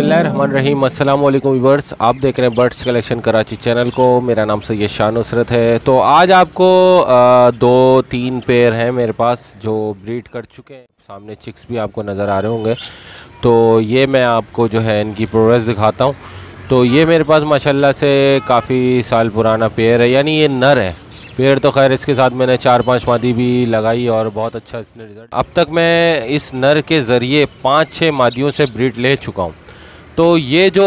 बिस्मिल्लाहिर्रहमानिर्रहीम। अस्सलाम वालेकुम व्यूअर्स, आप देख रहे हैं बर्ड्स कलेक्शन कराची चैनल को। मेरा नाम सैयद शाह नुसरत है। तो आज आपको 2-3 पेयर हैं मेरे पास जो ब्रीड कर चुके हैं। सामने चिक्स भी आपको नज़र आ रहे होंगे। तो ये मैं आपको जो है इनकी प्रोग्रेस दिखाता हूँ। तो ये मेरे पास माशाल्लाह से काफ़ी साल पुराना पेयर है, यानी ये नर है। पेड़ तो खैर इसके साथ मैंने 4-5 मादी भी लगाई और बहुत अच्छा इसने रिज़ल्ट। अब तक मैं इस नर के ज़रिए 5-6 मादियों से ब्रीड ले चुका हूँ। तो ये जो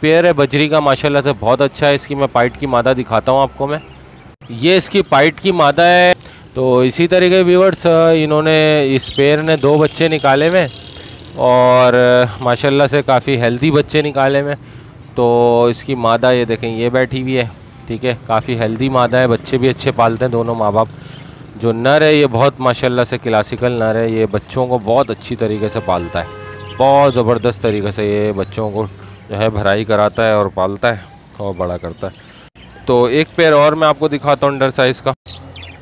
पेयर है बजरी का माशाल्लाह से बहुत अच्छा है। इसकी मैं पाइट की मादा दिखाता हूँ आपको मैं। ये इसकी पाइट की मादा है। तो इसी तरीके व्यूअर्स इन्होंने इस पेयर ने 2 बच्चे निकाले में और माशाल्लाह से काफ़ी हेल्दी बच्चे निकाले में। तो इसकी मादा ये देखें, ये बैठी हुई है, ठीक है। काफ़ी हेल्दी मादा है, बच्चे भी अच्छे पालते हैं दोनों माँ बाप। जो नर है ये बहुत माशाल्लाह से क्लासिकल नर है। ये बच्चों को बहुत अच्छी तरीके से पालता है, बहुत ज़बरदस्त तरीके से ये बच्चों को जो है भराई कराता है और पालता है और बड़ा करता है। तो एक पेयर और मैं आपको दिखाता हूँ अंडर साइज़ का।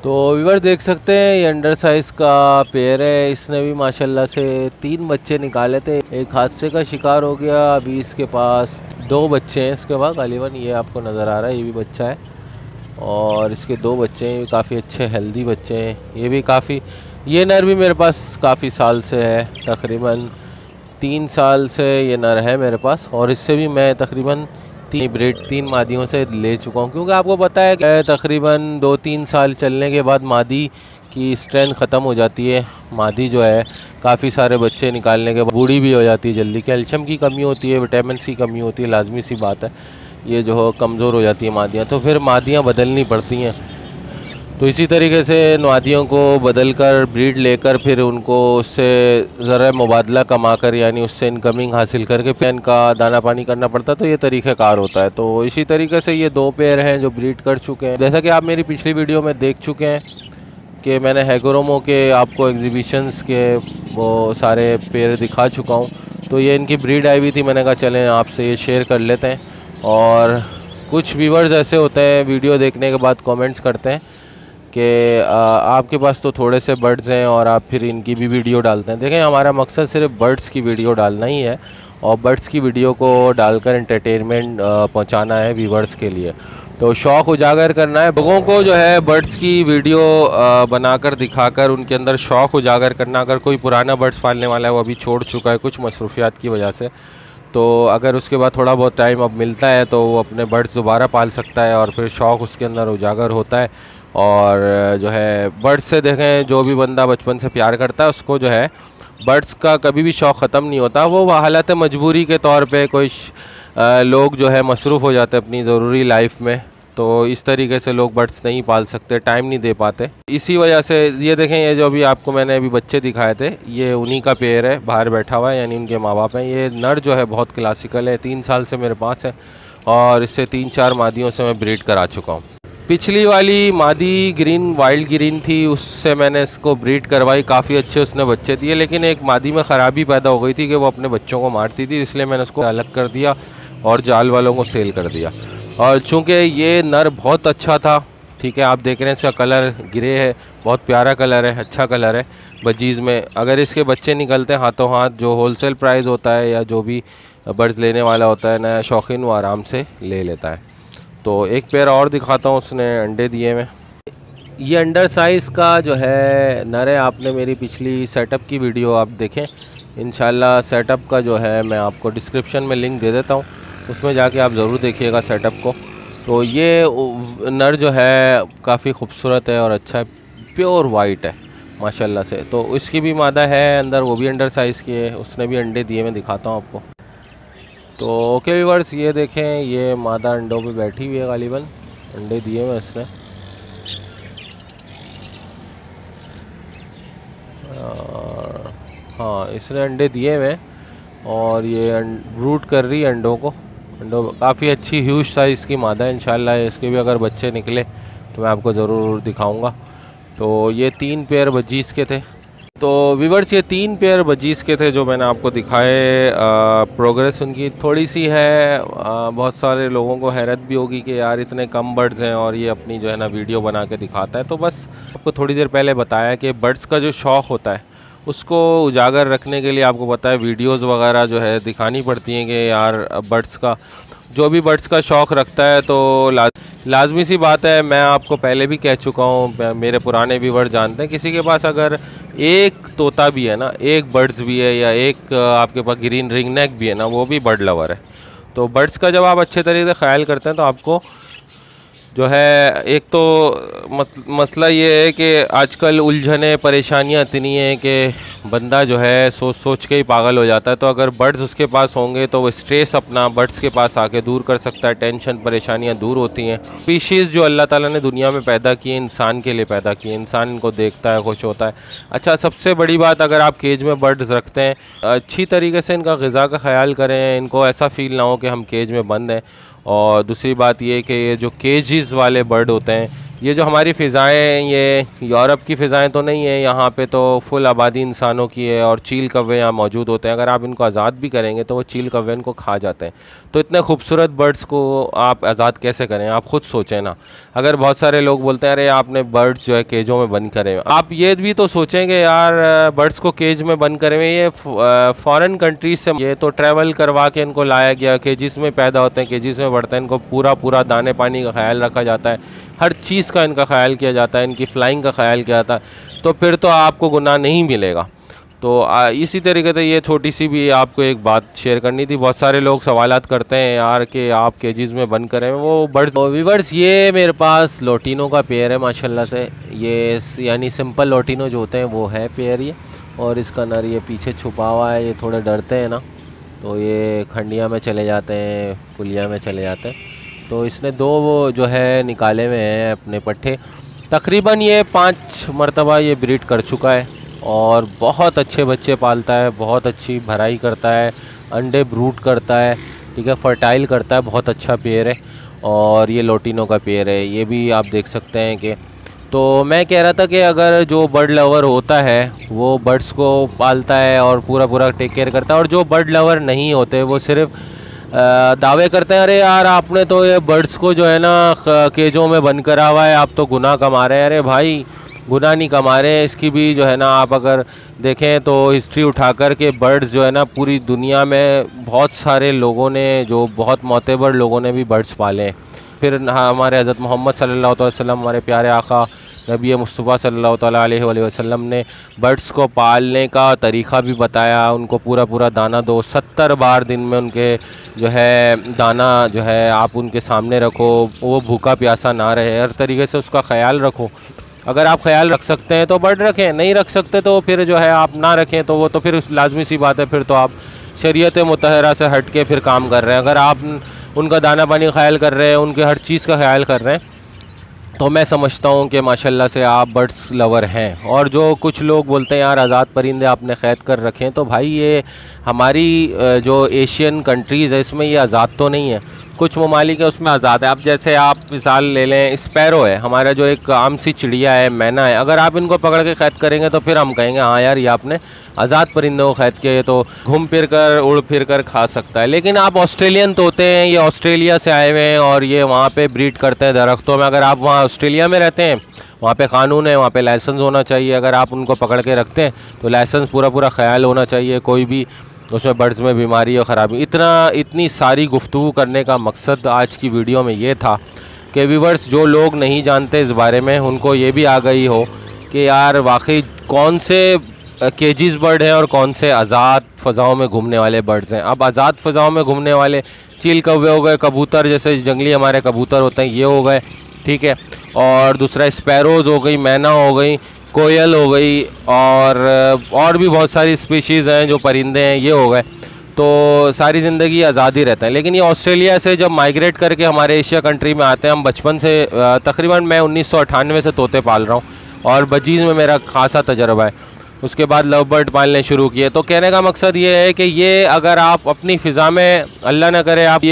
तो व्यूअर देख सकते हैं ये अंडर साइज़ का पेयर है। इसने भी माशाल्लाह से 3 बच्चे निकाले थे। एक हादसे का शिकार हो गया, अभी इसके पास 2 बच्चे हैं। इसके बाद गालिबन ये आपको नज़र आ रहा है, ये भी बच्चा है और इसके 2 बच्चे हैं, काफ़ी अच्छे हेल्दी बच्चे हैं। ये भी काफ़ी, ये नर भी मेरे पास काफ़ी साल से है, तकरीबन 3 साल से ये नर है मेरे पास। और इससे भी मैं तकरीबन 3 मादियों से ले चुका हूँ, क्योंकि आपको पता है कि तकरीबन 2-3 साल चलने के बाद मादी की स्ट्रेंथ ख़त्म हो जाती है। मादी जो है काफ़ी सारे बच्चे निकालने के बाद बूढ़ी भी हो जाती है जल्दी। कैल्शियम की कमी होती है, विटामिन सी कमी होती है, लाजमी सी बात है। ये जो है कमज़ोर हो जाती है मादियाँ, तो फिर मादियाँ बदलनी पड़ती हैं। तो इसी तरीके से मादियों को बदल कर ब्रीड लेकर फिर उनको उससे ज़रा मुबादला कमा कर, यानी उससे इनकमिंग हासिल करके फिर इनका दाना पानी करना पड़ता है। तो ये तरीक़ाकार होता है। तो इसी तरीके से ये 2 पेयर हैं जो ब्रीड कर चुके हैं। जैसा कि आप मेरी पिछली वीडियो में देख चुके हैं कि मैंने हैगरोमो के आपको एग्जीबिशंस के वो सारे पेयर दिखा चुका हूँ। तो ये इनकी ब्रीड आई हुई थी, मैंने कहा चलें आपसे ये शेयर कर लेते हैं। और कुछ व्यूवर्स ऐसे होते हैं वीडियो देखने के बाद कमेंट्स करते हैं कि आपके पास तो थोड़े से बर्ड्स हैं और आप फिर इनकी भी वीडियो डालते हैं। देखें, हमारा मकसद सिर्फ बर्ड्स की वीडियो डालना ही है और बर्ड्स की वीडियो को डालकर एंटरटेनमेंट पहुंचाना है व्यूवर्स के लिए। तो शौक़ उजागर करना है लोगों को, जो है बर्ड्स की वीडियो बनाकर दिखाकर उनके अंदर शौक़ उजागर करना। अगर कोई पुराना बर्ड्स पालने वाला है, वो अभी छोड़ चुका है कुछ मसरूफियात की वजह से, तो अगर उसके बाद थोड़ा बहुत टाइम अब मिलता है तो वो अपने बर्ड्स दोबारा पाल सकता है और फिर शौक़ उसके अंदर उजागर होता है। और जो है बर्ड्स से देखें, जो भी बंदा बचपन से प्यार करता है उसको जो है बर्ड्स का कभी भी शौक़ ख़त्म नहीं होता। वो हालत मजबूरी के तौर पे कोई लोग जो है मसरूफ़ हो जाते हैं अपनी ज़रूरी लाइफ में, तो इस तरीके से लोग बर्ड्स नहीं पाल सकते, टाइम नहीं दे पाते। इसी वजह से ये देखें, ये जो अभी आपको मैंने अभी बच्चे दिखाए थे, ये उन्हीं का पेयर है, बाहर बैठा हुआ है, यानी उनके माँ बाप हैं। ये नर जो है बहुत क्लासिकल है, 3 साल से मेरे पास है और इससे 3-4 मादियों से मैं ब्रीड करा चुका हूँ। पिछली वाली मादी ग्रीन वाइल्ड ग्रीन थी, उससे मैंने इसको ब्रीड करवाई, काफ़ी अच्छे उसने बच्चे दिए। लेकिन एक मादी में ख़राबी पैदा हो गई थी कि वो अपने बच्चों को मारती थी, इसलिए मैंने उसको अलग कर दिया और जाल वालों को सेल कर दिया। और चूँकि ये नर बहुत अच्छा था, ठीक है, आप देख रहे हैं इसका कलर ग्रे है, बहुत प्यारा कलर है, अच्छा कलर है बजीज़ में। अगर इसके बच्चे निकलते हैं हाथों हाथ, जो होलसेल प्राइस होता है या जो भी बर्ड्स लेने वाला होता है नया शौकीन, वो आराम से ले लेता है। तो एक पेयर और दिखाता हूँ, उसने अंडे दिए में। ये अंडर साइज़ का जो है नर है। आपने मेरी पिछली सेटअप की वीडियो आप देखें, इंशाल्लाह सेटअप का जो है मैं आपको डिस्क्रिप्शन में लिंक दे देता हूँ, उसमें जाके आप ज़रूर देखिएगा सेटअप को। तो ये नर जो है काफ़ी खूबसूरत है और अच्छा है, प्योर वाइट है माशाल्लाह से। तो इसकी भी मादा है अंदर, वो भी अंडर साइज़ की है, उसने भी अंडे दिए, मैं दिखाता हूँ आपको। तो ओके व्यूअर्स, ये देखें, ये मादा अंडों पे बैठी हुई है, गालिबन अंडे दिए हुए इसने। और हाँ, इसने अंडे दिए हुए और ये ब्रूड कर रही है अंडों को। अंडों काफ़ी अच्छी ह्यूज साइज़ की मादा है। इंशाल्लाह इसके भी अगर बच्चे निकले तो मैं आपको ज़रूर दिखाऊंगा। तो ये 3 पेयर बजीज़ के थे। तो व्यूअर्स, ये 3 पेयर बजीज़ के थे जो मैंने आपको दिखाए। प्रोग्रेस उनकी थोड़ी सी है, बहुत सारे लोगों को हैरत भी होगी कि यार इतने कम बर्ड्स हैं और ये अपनी जो है ना वीडियो बना के दिखाता है। तो बस आपको थोड़ी देर पहले बताया कि बर्ड्स का जो शौक़ होता है उसको उजागर रखने के लिए आपको पता है वीडियोस वगैरह जो है दिखानी पड़ती हैं कि यार बर्ड्स का, जो भी बर्ड्स का शौक़ रखता है तो लाजमी सी बात है। मैं आपको पहले भी कह चुका हूँ, मेरे पुराने व्यूअर जानते हैं, किसी के पास अगर एक तोता भी है ना, एक बर्ड्स भी है, या एक आपके पास ग्रीन रिंग नेक भी है ना, वो भी बर्ड लवर है। तो बर्ड्स का जब आप अच्छे तरीके से ख्याल करते हैं तो आपको जो है, एक तो मसला ये है कि आजकल उलझने परेशानियां इतनी हैं कि बंदा जो है सोच सोच के ही पागल हो जाता है। तो अगर बर्ड्स उसके पास होंगे तो वो स्ट्रेस अपना बर्ड्स के पास आके दूर कर सकता है, टेंशन परेशानियां दूर होती हैं। स्पीशीज़ जो अल्लाह ताला ने दुनिया में पैदा की है, इंसान के लिए पैदा की है, इंसान इनको देखता है, खुश होता है। अच्छा, सबसे बड़ी बात, अगर आप केज में बर्ड्स रखते हैं, अच्छी तरीके से इनका ग़िज़ा का ख्याल करें, इनको ऐसा फ़ील ना हो कि हम केज में बंद हैं। और दूसरी बात ये कि ये जो केजेस वाले बर्ड होते हैं, ये जो हमारी फ़िज़ाएँ, ये यूरोप की फ़िज़ाएँ तो नहीं है, यहाँ पे तो फुल आबादी इंसानों की है और चील कौवे यहाँ मौजूद होते हैं। अगर आप इनको आज़ाद भी करेंगे तो वो चील कौवे इनको खा जाते हैं। तो इतने खूबसूरत बर्ड्स को आप आज़ाद कैसे करें? आप ख़ुद सोचें ना। अगर बहुत सारे लोग बोलते हैं अरे आपने बर्ड्स जो है केजों में बंद करे, आप ये भी तो सोचें कि यार बर्ड्स को केज में बंद करे हुए, ये फ़ॉरेन कंट्रीज से ये तो ट्रैवल करवा के इनको लाया गया, केजिस में पैदा होते हैं, केजिस में बढ़ते हैं, इनको पूरा दाने पानी का ख्याल रखा जाता है, हर चीज़ का इनका ख्याल किया जाता है, इनकी फ़्लाइंग का ख्याल किया जाता है। तो फिर तो आपको गुनाह नहीं मिलेगा। तो इसी तरीके से ये छोटी सी भी आपको एक बात शेयर करनी थी। बहुत सारे लोग सवालात करते हैं यार कि आप केजेस में बंद करें वो बर्ड्स। व्यूअर्स, ये मेरे पास लोटिनो का पेयर है माशाल्लाह से। ये यानी सिंपल लोटिनो जो होते हैं वो है पेयर ये, और इसका नर ये पीछे छुपा हुआ है। ये थोड़े डरते हैं ना, तो ये खंडिया में चले जाते हैं, पुलिया में चले जाते हैं। तो इसने दो वो जो है निकाले हुए हैं अपने पट्ठे। तकरीबन ये 5 मरतबा ये ब्रीड कर चुका है और बहुत अच्छे बच्चे पालता है, बहुत अच्छी भराई करता है, अंडे ब्रूड करता है, ठीक है, फर्टाइल करता है। बहुत अच्छा पेयर है और ये लोटिनो का पेयर है, ये भी आप देख सकते हैं कि। तो मैं कह रहा था कि अगर जो बर्ड लवर होता है वो बर्ड्स को पालता है और पूरा टेक केयर करता है, और जो बर्ड लवर नहीं होते वो सिर्फ दावे करते हैं अरे यार आपने तो ये बर्ड्स को जो है ना केजों में बंद करा हुआ है, आप तो गुनाह कमा रहे हैं। अरे भाई, गुनाह नहीं कमा रहे हैं, इसकी भी जो है ना आप अगर देखें तो हिस्ट्री उठाकर के बर्ड्स जो है ना पूरी दुनिया में बहुत सारे लोगों ने, जो बहुत मोतबर लोगों ने भी बर्ड्स पाले हैं। फिर हमारे हज़रत मोहम्मद सल्लल्लाहु अलैहि वसल्लम, हमारे प्यारे आका नबी मुस्तफ़ा सल्लल्लाहु अलैहि वसल्लम ने बर्ड्स को पालने का तरीक़ा भी बताया। उनको पूरा दाना दो, 70 बार दिन में उनके जो है दाना जो है आप उनके सामने रखो, वो भूखा प्यासा ना रहे, हर तरीके से उसका ख्याल रखो। अगर आप ख्याल रख सकते हैं तो बर्ड रखें, नहीं रख सकते तो फिर जो है आप ना रखें। तो वो तो फिर लाजमी सी बात है, फिर तो आप शरीयत मुतहरा से हट के फिर काम कर रहे हैं। अगर आप उनका दाना पानी ख्याल कर रहे हैं, उनके हर चीज़ का ख्याल कर रहे हैं, तो मैं समझता हूँ कि माशाल्लाह से आप बर्ड्स लवर हैं। और जो कुछ लोग बोलते हैं यार आज़ाद परिंदे आपने क़ैद कर रखें, तो भाई ये हमारी जो एशियन कंट्रीज़ है इसमें ये आज़ाद तो नहीं है, कुछ ममालिक है उसमें आज़ाद है। अब जैसे आप मिसाल ले लें, स्पैरो है हमारा जो एक आम सी चिड़िया है, मैना है, अगर आप इनको पकड़ के क़ैद करेंगे तो फिर हम कहेंगे हाँ यार ये आपने आज़ाद परिंदों को क़ैद किया, ये तो घूम फिर कर उड़ फिर कर खा सकता है। लेकिन आप ऑस्ट्रेलियन तोते हैं, ये ऑस्ट्रेलिया से आए हुए हैं और ये वहाँ पे ब्रीड करते हैं दरख्तों में। अगर आप वहाँ ऑस्ट्रेलिया में रहते हैं, वहाँ पे कानून है, वहाँ पे लाइसेंस होना चाहिए। अगर आप उनको पकड़ के रखते हैं तो लाइसेंस पूरा ख्याल होना चाहिए, कोई भी उसमें बर्ड्स में बीमारी और ख़राबी। इतनी सारी गुफ्तगू करने का मकसद आज की वीडियो में ये था कि व्यूअर्स, जो लोग नहीं जानते इस बारे में उनको ये भी आ गई हो कि यार वाकई कौन से केजीज बर्ड हैं और कौन से आज़ाद फ़ज़ाओं में घूमने वाले बर्ड्स हैं। अब आज़ाद फ़ज़ाओं में घूमने वाले चील कौवे हो गए, कबूतर जैसे जंगली हमारे कबूतर होते हैं ये हो गए, ठीक है, और दूसरा स्पैरोज़ हो गई, मैना हो गई, कोयल हो गई, और भी बहुत सारी स्पीशीज़ हैं जो परिंदे हैं ये हो गए। तो सारी ज़िंदगी आज़ादी रहता है। लेकिन ये ऑस्ट्रेलिया से जब माइग्रेट करके हमारे एशिया कंट्री में आते हैं, हम बचपन से तकरीबन मैं 1998 से तोते पाल रहा हूँ और बजीज़ में मेरा खासा तजर्बा है। उसके बाद लव बर्ड पालने शुरू किए। तो कहने का मकसद ये है कि ये अगर आप अपनी फ़िज़ा में, अल्लाह ना करे आप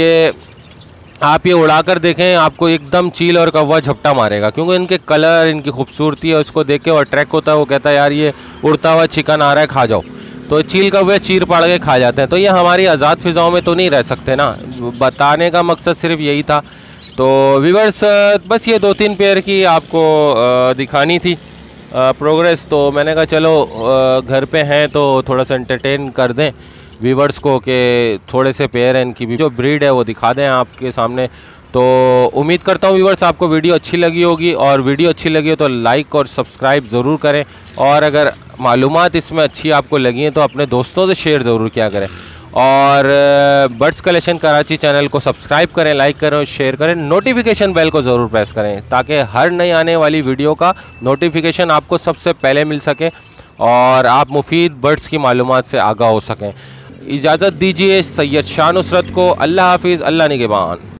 ये उड़ा कर देखें, आपको एकदम चील और कौवा झपटा मारेगा, क्योंकि इनके कलर, इनकी खूबसूरती है, उसको देख के वो अट्रैक्ट होता है। वो कहता है यार ये उड़ता हुआ चिकन आ रहा है, खा जाओ। तो चील कौवे चीर पाड़ के खा जाते हैं। तो ये हमारी आज़ाद फ़िज़ाओं में तो नहीं रह सकते ना, बताने का मकसद सिर्फ यही था। तो व्यूअर्स, बस ये 2-3 पेयर की आपको दिखानी थी। प्रोग्रेस। तो मैंने कहा चलो घर पे हैं तो थोड़ा सा एंटरटेन कर दें व्यूवर्स को कि थोड़े से पेयर हैं इनकी भी जो ब्रीड है वो दिखा दें आपके सामने। तो उम्मीद करता हूँ व्यूवर्स आपको वीडियो अच्छी लगी होगी, और वीडियो अच्छी लगी हो तो लाइक और सब्सक्राइब ज़रूर करें, और अगर मालूमात इसमें अच्छी आपको लगी हैं तो अपने दोस्तों से शेयर ज़रूर किया करें। और बर्ड्स कलेक्शन कराची चैनल को सब्सक्राइब करें, लाइक करें और शेयर करें। नोटिफिकेशन बेल को ज़रूर प्रेस करें ताकि हर नई आने वाली वीडियो का नोटिफिकेशन आपको सबसे पहले मिल सके और आप मुफीद बर्ड्स की मालूमात से आगाह हो सकें। इजाज़त दीजिए सैयद शाह नुसरत को। अल्लाह हाफिज़, अल्लाह निगहबान।